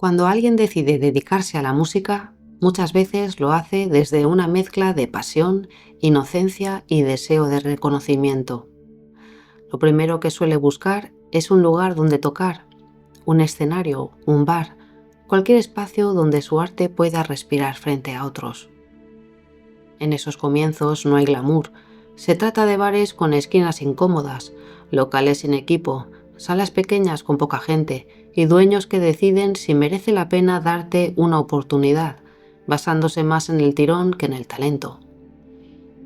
Cuando alguien decide dedicarse a la música, muchas veces lo hace desde una mezcla de pasión, inocencia y deseo de reconocimiento. Lo primero que suele buscar es un lugar donde tocar, un escenario, un bar, cualquier espacio donde su arte pueda respirar frente a otros. En esos comienzos no hay glamour. Se trata de bares con esquinas incómodas, locales sin equipo, salas pequeñas con poca gente y dueños que deciden si merece la pena darte una oportunidad, basándose más en el tirón que en el talento.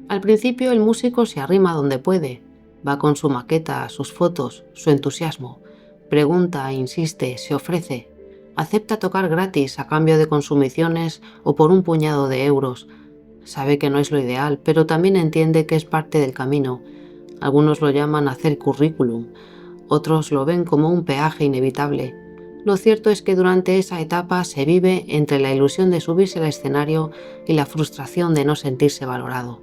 Al principio el músico se arrima donde puede, va con su maqueta, sus fotos, su entusiasmo, pregunta, insiste, se ofrece, acepta tocar gratis a cambio de consumiciones o por un puñado de euros. Sabe que no es lo ideal, pero también entiende que es parte del camino. Algunos lo llaman hacer currículum, otros lo ven como un peaje inevitable. Lo cierto es que durante esa etapa se vive entre la ilusión de subirse al escenario y la frustración de no sentirse valorado.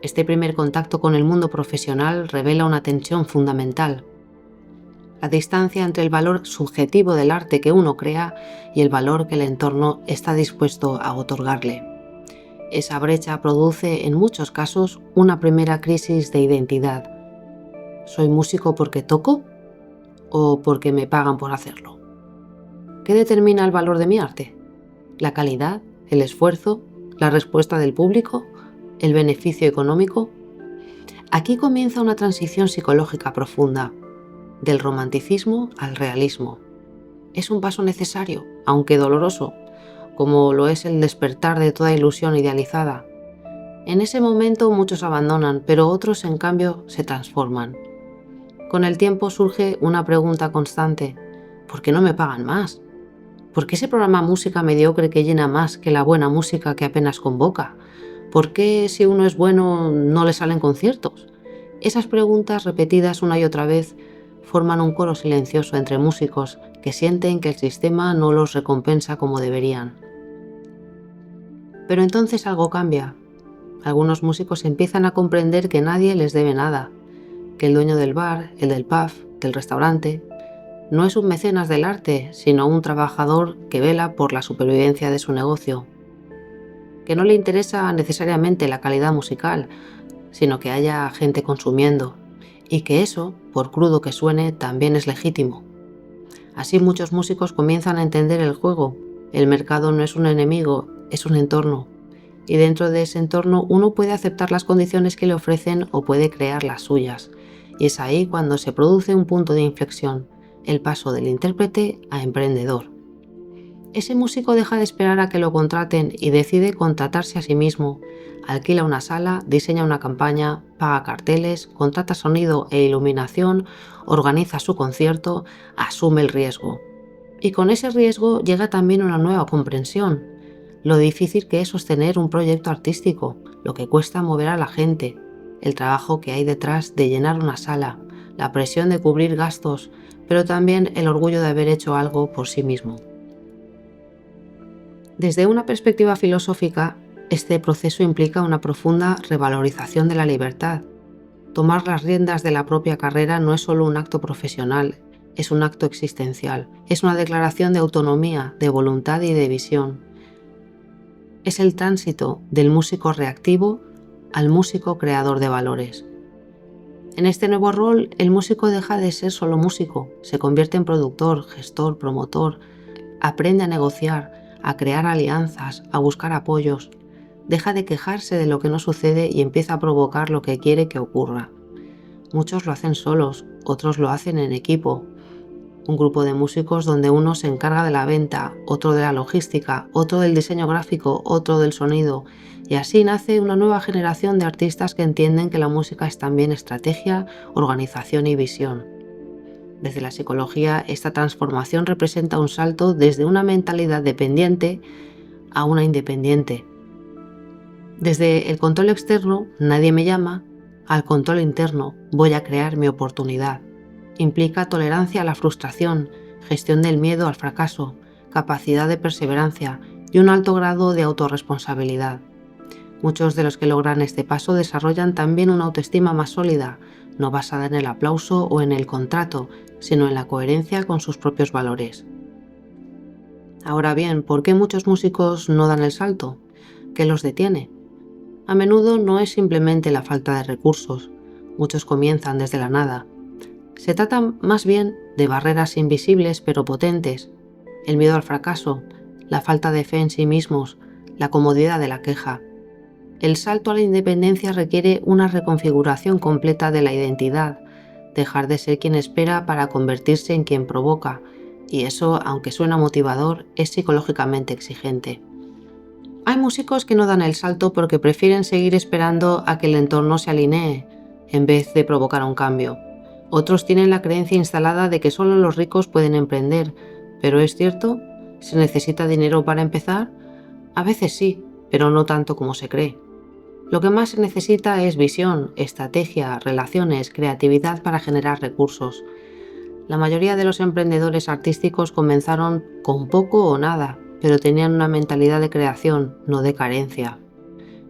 Este primer contacto con el mundo profesional revela una tensión fundamental. La distancia entre el valor subjetivo del arte que uno crea y el valor que el entorno está dispuesto a otorgarle. Esa brecha produce, en muchos casos, una primera crisis de identidad. ¿Soy músico porque toco o porque me pagan por hacerlo? ¿Qué determina el valor de mi arte? ¿La calidad, el esfuerzo, la respuesta del público, el beneficio económico? Aquí comienza una transición psicológica profunda, del romanticismo al realismo. Es un paso necesario, aunque doloroso, como lo es el despertar de toda ilusión idealizada. En ese momento muchos abandonan, pero otros en cambio se transforman. Con el tiempo surge una pregunta constante: ¿por qué no me pagan más? ¿Por qué ese programa música mediocre que llena más que la buena música que apenas convoca? ¿Por qué si uno es bueno no le salen conciertos? Esas preguntas repetidas una y otra vez forman un coro silencioso entre músicos que sienten que el sistema no los recompensa como deberían. Pero entonces algo cambia. Algunos músicos empiezan a comprender que nadie les debe nada, que el dueño del bar, el del pub, del restaurante, no es un mecenas del arte, sino un trabajador que vela por la supervivencia de su negocio, que no le interesa necesariamente la calidad musical, sino que haya gente consumiendo, y que eso, por crudo que suene, también es legítimo. Así muchos músicos comienzan a entender el juego. El mercado no es un enemigo, es un entorno. Y dentro de ese entorno uno puede aceptar las condiciones que le ofrecen o puede crear las suyas. Y es ahí cuando se produce un punto de inflexión, el paso del intérprete a emprendedor. Ese músico deja de esperar a que lo contraten y decide contratarse a sí mismo. Alquila una sala, diseña una campaña, paga carteles, contrata sonido e iluminación, organiza su concierto, asume el riesgo. Y con ese riesgo llega también una nueva comprensión: lo difícil que es sostener un proyecto artístico, lo que cuesta mover a la gente, el trabajo que hay detrás de llenar una sala, la presión de cubrir gastos, pero también el orgullo de haber hecho algo por sí mismo. Desde una perspectiva filosófica, este proceso implica una profunda revalorización de la libertad. Tomar las riendas de la propia carrera no es solo un acto profesional, es un acto existencial, es una declaración de autonomía, de voluntad y de visión. Es el tránsito del músico reactivo al músico creador de valores. En este nuevo rol, el músico deja de ser solo músico, se convierte en productor, gestor, promotor, aprende a negociar, a crear alianzas, a buscar apoyos. Deja de quejarse de lo que no sucede y empieza a provocar lo que quiere que ocurra. Muchos lo hacen solos, otros lo hacen en equipo. Un grupo de músicos donde uno se encarga de la venta, otro de la logística, otro del diseño gráfico, otro del sonido. Y así nace una nueva generación de artistas que entienden que la música es también estrategia, organización y visión. Desde la psicología, esta transformación representa un salto desde una mentalidad dependiente a una independiente. Desde el control externo, nadie me llama, al control interno, voy a crear mi oportunidad. Implica tolerancia a la frustración, gestión del miedo al fracaso, capacidad de perseverancia y un alto grado de autorresponsabilidad. Muchos de los que logran este paso desarrollan también una autoestima más sólida, no basada en el aplauso o en el contrato, sino en la coherencia con sus propios valores. Ahora bien, ¿por qué muchos músicos no dan el salto? ¿Qué los detiene? A menudo no es simplemente la falta de recursos, muchos comienzan desde la nada. Se trata más bien de barreras invisibles pero potentes, el miedo al fracaso, la falta de fe en sí mismos, la comodidad de la queja. El salto a la independencia requiere una reconfiguración completa de la identidad, dejar de ser quien espera para convertirse en quien provoca, y eso, aunque suena motivador, es psicológicamente exigente. Hay músicos que no dan el salto porque prefieren seguir esperando a que el entorno se alinee, en vez de provocar un cambio. Otros tienen la creencia instalada de que solo los ricos pueden emprender, pero ¿es cierto? ¿Se necesita dinero para empezar? A veces sí, pero no tanto como se cree. Lo que más se necesita es visión, estrategia, relaciones, creatividad para generar recursos. La mayoría de los emprendedores artísticos comenzaron con poco o nada, pero tenían una mentalidad de creación, no de carencia.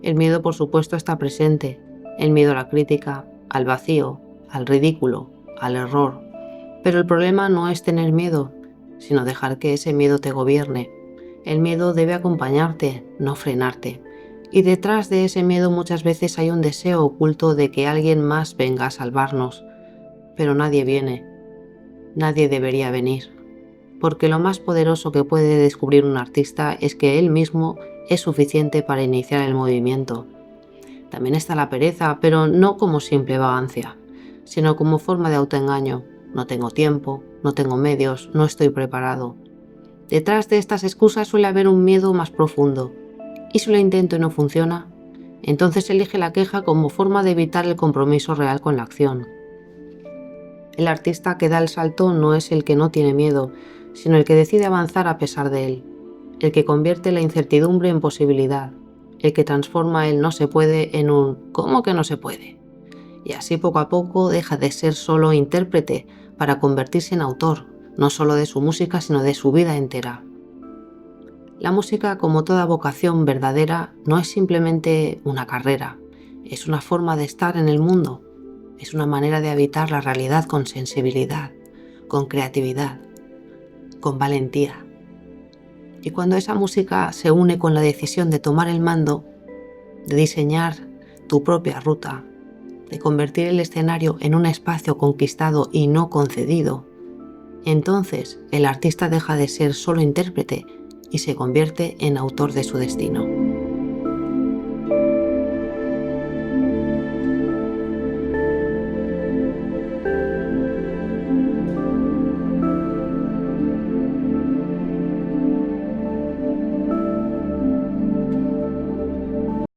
El miedo, por supuesto, está presente. El miedo a la crítica, al vacío, al ridículo, al error. Pero el problema no es tener miedo, sino dejar que ese miedo te gobierne. El miedo debe acompañarte, no frenarte. Y detrás de ese miedo muchas veces hay un deseo oculto de que alguien más venga a salvarnos. Pero nadie viene. Nadie debería venir. Porque lo más poderoso que puede descubrir un artista es que él mismo es suficiente para iniciar el movimiento. También está la pereza, pero no como simple vagancia, sino como forma de autoengaño. No tengo tiempo, no tengo medios, no estoy preparado. Detrás de estas excusas suele haber un miedo más profundo. ¿Y si lo intento y no funciona? Entonces elige la queja como forma de evitar el compromiso real con la acción. El artista que da el salto no es el que no tiene miedo, sino el que decide avanzar a pesar de él, el que convierte la incertidumbre en posibilidad, el que transforma el no se puede en un ¿cómo que no se puede? Y así poco a poco deja de ser solo intérprete para convertirse en autor, no solo de su música, sino de su vida entera. La música, como toda vocación verdadera, no es simplemente una carrera, es una forma de estar en el mundo, es una manera de habitar la realidad con sensibilidad, con creatividad, con valentía. Y cuando esa música se une con la decisión de tomar el mando, de diseñar tu propia ruta, de convertir el escenario en un espacio conquistado y no concedido, entonces el artista deja de ser solo intérprete y se convierte en autor de su destino.